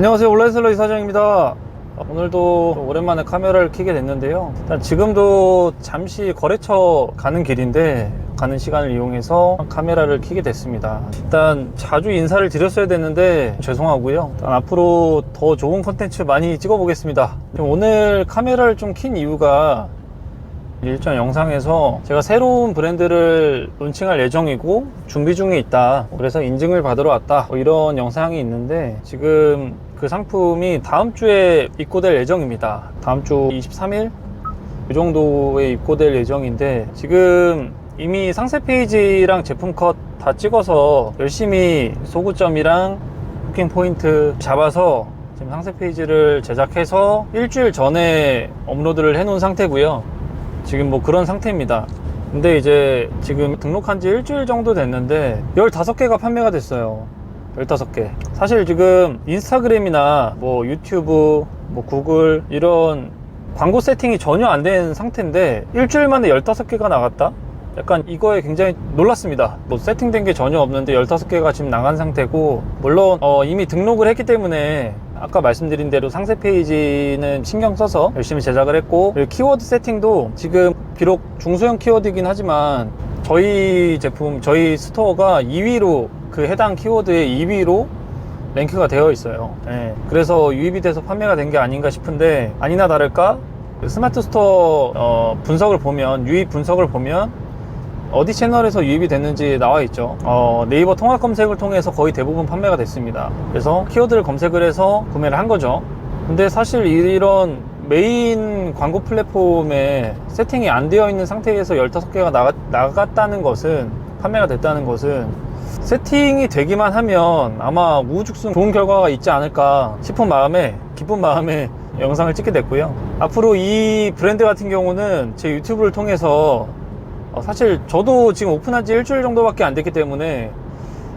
안녕하세요, 온라인셀러 이사장입니다. 오늘도 오랜만에 카메라를 켜게 됐는데요. 일단 지금도 잠시 거래처 가는 길인데 가는 시간을 이용해서 카메라를 켜게 됐습니다. 일단 자주 인사를 드렸어야 됐는데 죄송하고요. 일단 앞으로 더 좋은 컨텐츠 많이 찍어 보겠습니다. 오늘 카메라를 좀 킨 이유가 일전 영상에서 제가 새로운 브랜드를 론칭할 예정이고 준비 중에 있다, 그래서 인증을 받으러 왔다, 이런 영상이 있는데 지금 그 상품이 다음 주에 입고될 예정입니다. 다음 주 23일 이 정도에 입고될 예정인데 지금 이미 상세 페이지랑 제품 컷 다 찍어서 열심히 소구점이랑 부킹 포인트 잡아서 지금 상세 페이지를 제작해서 일주일 전에 업로드를 해 놓은 상태고요. 지금 뭐 그런 상태입니다. 근데 이제 지금 등록한 지 일주일 정도 됐는데 15개가 판매가 됐어요. 15개. 사실 지금 인스타그램이나 뭐 유튜브, 뭐 구글 이런 광고 세팅이 전혀 안 된 상태인데 일주일 만에 15개가 나갔다? 약간 이거에 굉장히 놀랐습니다. 뭐 세팅된 게 전혀 없는데 15개가 지금 나간 상태고, 물론 이미 등록을 했기 때문에 아까 말씀드린 대로 상세 페이지는 신경 써서 열심히 제작을 했고, 그리고 키워드 세팅도 지금 비록 중소형 키워드이긴 하지만 저희 제품, 저희 스토어가 2위로 그 해당 키워드의 2위로 랭크가 되어 있어요. 그래서 유입이 돼서 판매가 된 게 아닌가 싶은데 아니나 다를까 스마트 스토어 분석을 보면, 유입 분석을 보면 어디 채널에서 유입이 됐는지 나와 있죠. 네이버 통합 검색을 통해서 거의 대부분 판매가 됐습니다. 그래서 키워드를 검색을 해서 구매를 한 거죠. 근데 사실 이런 메인 광고 플랫폼에 세팅이 안 되어 있는 상태에서 15개가 나갔다는 것은, 판매가 됐다는 것은 세팅이 되기만 하면 아마 우후죽순 좋은 결과가 있지 않을까 싶은 마음에, 기쁜 마음에 영상을 찍게 됐고요. 앞으로 이 브랜드 같은 경우는 제 유튜브를 통해서 사실 저도 지금 오픈한 지 일주일 정도밖에 안 됐기 때문에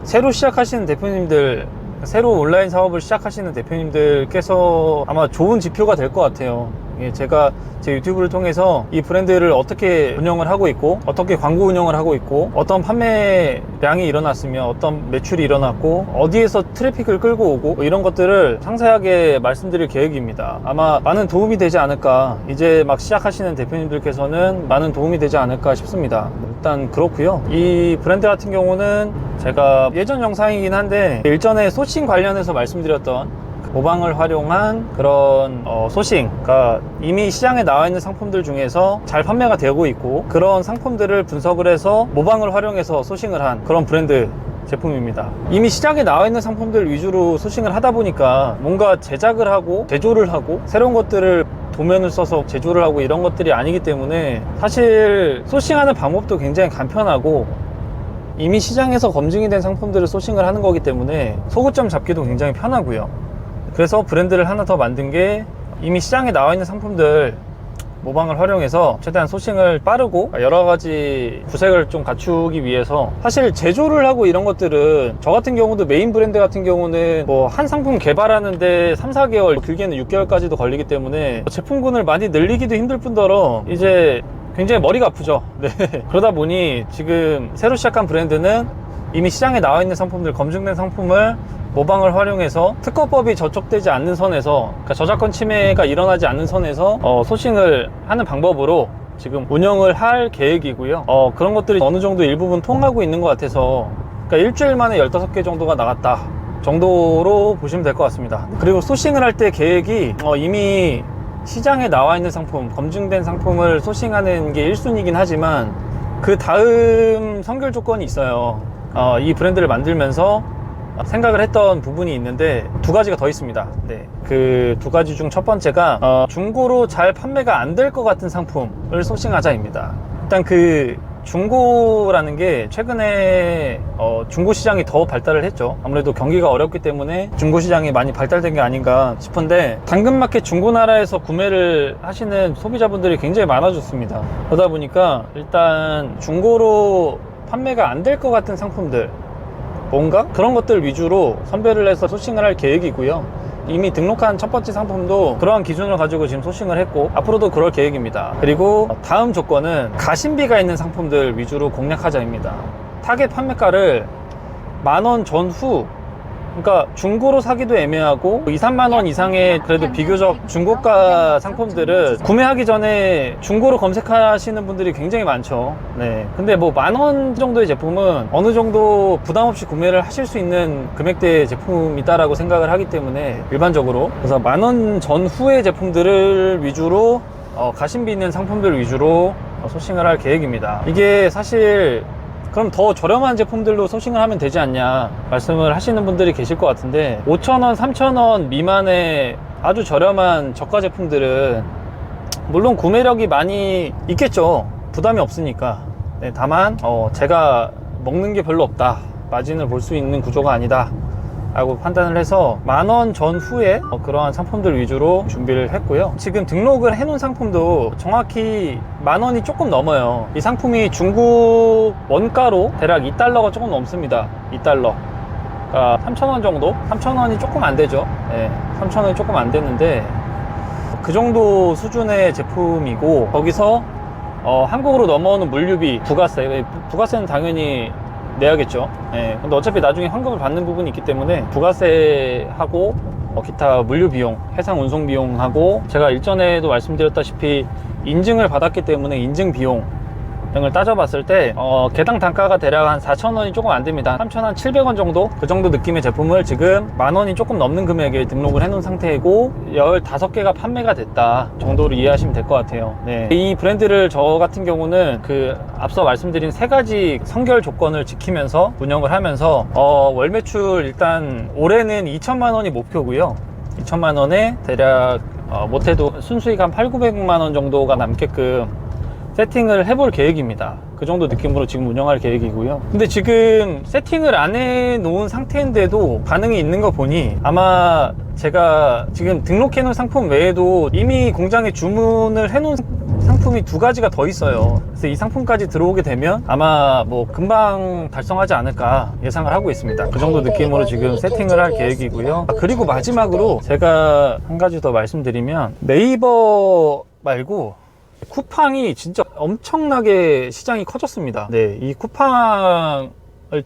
새로 시작하시는 대표님들, 새로 온라인 사업을 시작하시는 대표님들께서 아마 좋은 지표가 될 것 같아요. 제가 제 유튜브를 통해서 이 브랜드를 어떻게 운영을 하고 있고, 어떻게 광고 운영을 하고 있고, 어떤 판매량이 일어났으면 어떤 매출이 일어났고, 어디에서 트래픽을 끌고 오고, 이런 것들을 상세하게 말씀드릴 계획입니다. 아마 많은 도움이 되지 않을까, 이제 막 시작하시는 대표님들께서는 많은 도움이 되지 않을까 싶습니다. 일단 그렇고요. 이 브랜드 같은 경우는 제가 예전 영상이긴 한데 일전에 소싱 관련해서 말씀드렸던 모방을 활용한 그런 소싱, 그러니까 이미 시장에 나와 있는 상품들 중에서 잘 판매가 되고 있고, 그런 상품들을 분석을 해서 모방을 활용해서 소싱을 한 그런 브랜드 제품입니다. 이미 시장에 나와 있는 상품들 위주로 소싱을 하다 보니까 뭔가 제작을 하고 제조를 하고 새로운 것들을 도면을 써서 제조를 하고 이런 것들이 아니기 때문에 사실 소싱하는 방법도 굉장히 간편하고, 이미 시장에서 검증이 된 상품들을 소싱을 하는 거기 때문에 소구점 잡기도 굉장히 편하고요. 그래서 브랜드를 하나 더 만든 게 이미 시장에 나와 있는 상품들 모방을 활용해서 최대한 소싱을 빠르고 여러 가지 구색을 좀 갖추기 위해서, 사실 제조를 하고 이런 것들은 저 같은 경우도 메인 브랜드 같은 경우는 뭐 한 상품 개발하는데 3-4개월, 길게는 6개월까지도 걸리기 때문에 제품군을 많이 늘리기도 힘들 뿐더러 이제 굉장히 머리가 아프죠. 네. 그러다 보니 지금 새로 시작한 브랜드는 이미 시장에 나와 있는 상품들, 검증된 상품을 모방을 활용해서 특허법이 저촉되지 않는 선에서, 그러니까 저작권 침해가 일어나지 않는 선에서 소싱을 하는 방법으로 지금 운영을 할 계획이고요. 그런 것들이 어느 정도 일부분 통하고 있는 것 같아서, 그러니까 일주일 만에 15개 정도가 나갔다 정도로 보시면 될 것 같습니다. 그리고 소싱을 할 때 계획이 이미 시장에 나와 있는 상품, 검증된 상품을 소싱하는 게 1순위이긴 하지만 그 다음 선결 조건이 있어요. 이 브랜드를 만들면서 생각을 했던 부분이 있는데 2가지가 더 있습니다. 네, 그 2가지 중 첫 번째가 중고로 잘 판매가 안 될 것 같은 상품을 소싱하자입니다. 일단 그 중고라는 게 최근에 중고 시장이 더 발달을 했죠. 아무래도 경기가 어렵기 때문에 중고 시장이 많이 발달된 게 아닌가 싶은데, 당근마켓 중고나라에서 구매를 하시는 소비자분들이 굉장히 많아졌습니다. 그러다 보니까 일단 중고로 판매가 안 될 것 같은 상품들, 뭔가 그런 것들 위주로 선별을 해서 소싱을 할 계획이고요. 이미 등록한 첫 번째 상품도 그러한 기준을 가지고 지금 소싱을 했고 앞으로도 그럴 계획입니다. 그리고 다음 조건은 가심비가 있는 상품들 위주로 공략하자입니다. 타겟 판매가를 10,000원 전후 그러니까 중고로 사기도 애매하고 2, 3만 원 이상의 그래도 비교적 중고가 상품들은 구매하기 전에 중고로 검색하시는 분들이 굉장히 많죠. 네. 근데 뭐 10,000원 정도의 제품은 어느 정도 부담 없이 구매를 하실 수 있는 금액대의 제품이다라고 생각을 하기 때문에 일반적으로 그래서 10,000원 전후의 제품들을 위주로 가심비 있는 상품들 위주로 소싱을 할 계획입니다. 이게 사실 그럼 더 저렴한 제품들로 소싱을 하면 되지 않냐 말씀을 하시는 분들이 계실 것 같은데 5,000원, 3,000원 미만의 아주 저렴한 저가 제품들은 물론 구매력이 많이 있겠죠. 부담이 없으니까. 네, 다만 제가 먹는 게 별로 없다, 마진을 볼 수 있는 구조가 아니다 라고 판단을 해서 10,000원 전후에 그러한 상품들 위주로 준비를 했고요. 지금 등록을 해놓은 상품도 정확히 10,000원이 조금 넘어요. 이 상품이 중국 원가로 대략 2달러가 조금 넘습니다. 2달러. 그러니까 3,000원 정도? 3,000원이 조금 안 되죠. 네, 3,000원이 조금 안 되는데 그 정도 수준의 제품이고, 거기서 한국으로 넘어오는 물류비, 부가세는 당연히 내야겠죠. 네, 근데 어차피 나중에 환급을 받는 부분이 있기 때문에 부가세하고 기타 물류 비용, 해상 운송 비용하고, 제가 일전에도 말씀드렸다시피 인증을 받았기 때문에 인증 비용 등을 따져봤을 때 개당 단가가 대략 한 4,000원이 조금 안 됩니다. 3,700원 정도? 그 정도 느낌의 제품을 지금 10,000원이 조금 넘는 금액에 등록을 해놓은 상태이고 15개가 판매가 됐다 정도로 이해하시면 될 것 같아요. 네. 이 브랜드를 저 같은 경우는 그 앞서 말씀드린 3가지 선결 조건을 지키면서 운영을 하면서 월 매출 일단 올해는 2천만 원이 목표고요. 2천만 원에 대략 못해도 순수익 한 8,900만 원 정도가 남게끔 세팅을 해볼 계획입니다. 그 정도 느낌으로 지금 운영할 계획이고요. 근데 지금 세팅을 안 해놓은 상태인데도 반응이 있는 거 보니 아마 제가 지금 등록해 놓은 상품 외에도 이미 공장에 주문을 해놓은 상품이 2가지가 더 있어요. 그래서 이 상품까지 들어오게 되면 아마 뭐 금방 달성하지 않을까 예상을 하고 있습니다. 그 정도 느낌으로 지금 세팅을 할 계획이고요. 그리고 마지막으로 제가 한 가지 더 말씀드리면, 네이버 말고 쿠팡이 진짜 엄청나게 시장이 커졌습니다. 네, 이 쿠팡을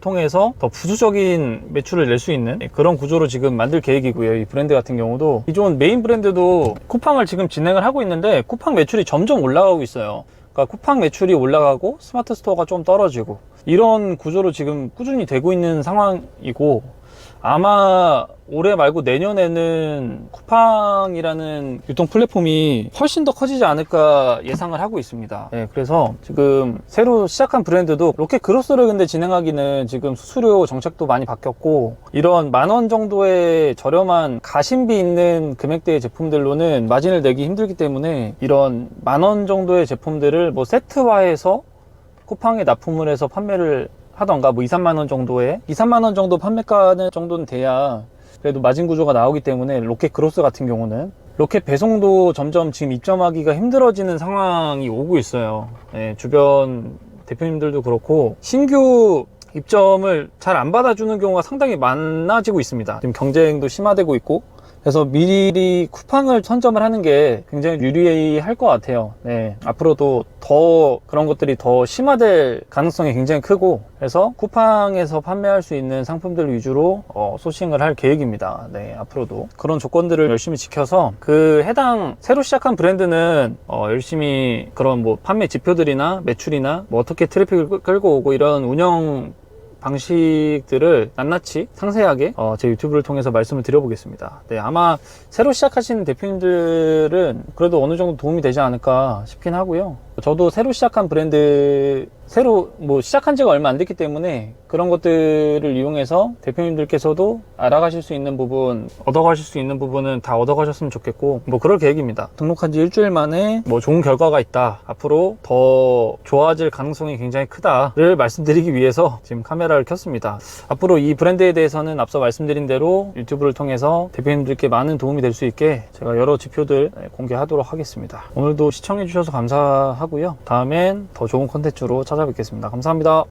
통해서 더 부수적인 매출을 낼 수 있는 그런 구조로 지금 만들 계획이고요. 이 브랜드 같은 경우도 기존 메인 브랜드도 쿠팡을 지금 진행을 하고 있는데 쿠팡 매출이 점점 올라가고 있어요. 그러니까 쿠팡 매출이 올라가고 스마트 스토어가 좀 떨어지고 이런 구조로 지금 꾸준히 되고 있는 상황이고, 아마 올해 말고 내년에는 쿠팡이라는 유통 플랫폼이 훨씬 더 커지지 않을까 예상을 하고 있습니다. 네, 그래서 지금 새로 시작한 브랜드도 로켓 그로스를 근데 진행하기는 지금 수수료 정책도 많이 바뀌었고, 이런 10,000원 정도의 저렴한 가심비 있는 금액대의 제품들로는 마진을 내기 힘들기 때문에 이런 10,000원 정도의 제품들을 뭐 세트화해서 쿠팡에 납품을 해서 판매를 하던가, 뭐 2, 3만 원 정도에 2, 3만 원 정도 판매가는 정도는 돼야 그래도 마진 구조가 나오기 때문에 로켓 그로스 같은 경우는 로켓 배송도 점점 지금 입점하기가 힘들어지는 상황이 오고 있어요. 네, 주변 대표님들도 그렇고 신규 입점을 잘 안 받아주는 경우가 상당히 많아지고 있습니다. 지금 경쟁도 심화되고 있고, 그래서 미리 쿠팡을 선점을 하는 게 굉장히 유리할 것 같아요. 네, 앞으로도 더 그런 것들이 더 심화될 가능성이 굉장히 크고, 그래서 쿠팡에서 판매할 수 있는 상품들 위주로 소싱을 할 계획입니다. 네, 앞으로도 그런 조건들을 열심히 지켜서 그 해당 새로 시작한 브랜드는 열심히 그런 뭐 판매 지표들이나 매출이나 뭐 어떻게 트래픽을 끌고 오고 이런 운영 방식들을 낱낱이 상세하게 제 유튜브를 통해서 말씀을 드려보겠습니다. 네, 아마 새로 시작하시는 대표님들은 그래도 어느 정도 도움이 되지 않을까 싶긴 하고요. 저도 새로 시작한 브랜드, 새로 뭐 시작한 지가 얼마 안 됐기 때문에 그런 것들을 이용해서 대표님들께서도 알아가실 수 있는 부분, 얻어가실 수 있는 부분은 다 얻어가셨으면 좋겠고, 뭐 그럴 계획입니다. 등록한 지 일주일 만에 뭐 좋은 결과가 있다, 앞으로 더 좋아질 가능성이 굉장히 크다를 말씀드리기 위해서 지금 카메라를 켰습니다. 앞으로 이 브랜드에 대해서는 앞서 말씀드린 대로 유튜브를 통해서 대표님들께 많은 도움이 될 수 있게 제가 여러 지표들 공개하도록 하겠습니다. 오늘도 시청해 주셔서 감사하고요. 다음엔 더 좋은 콘텐츠로 찾아뵙겠습니다. 감사합니다.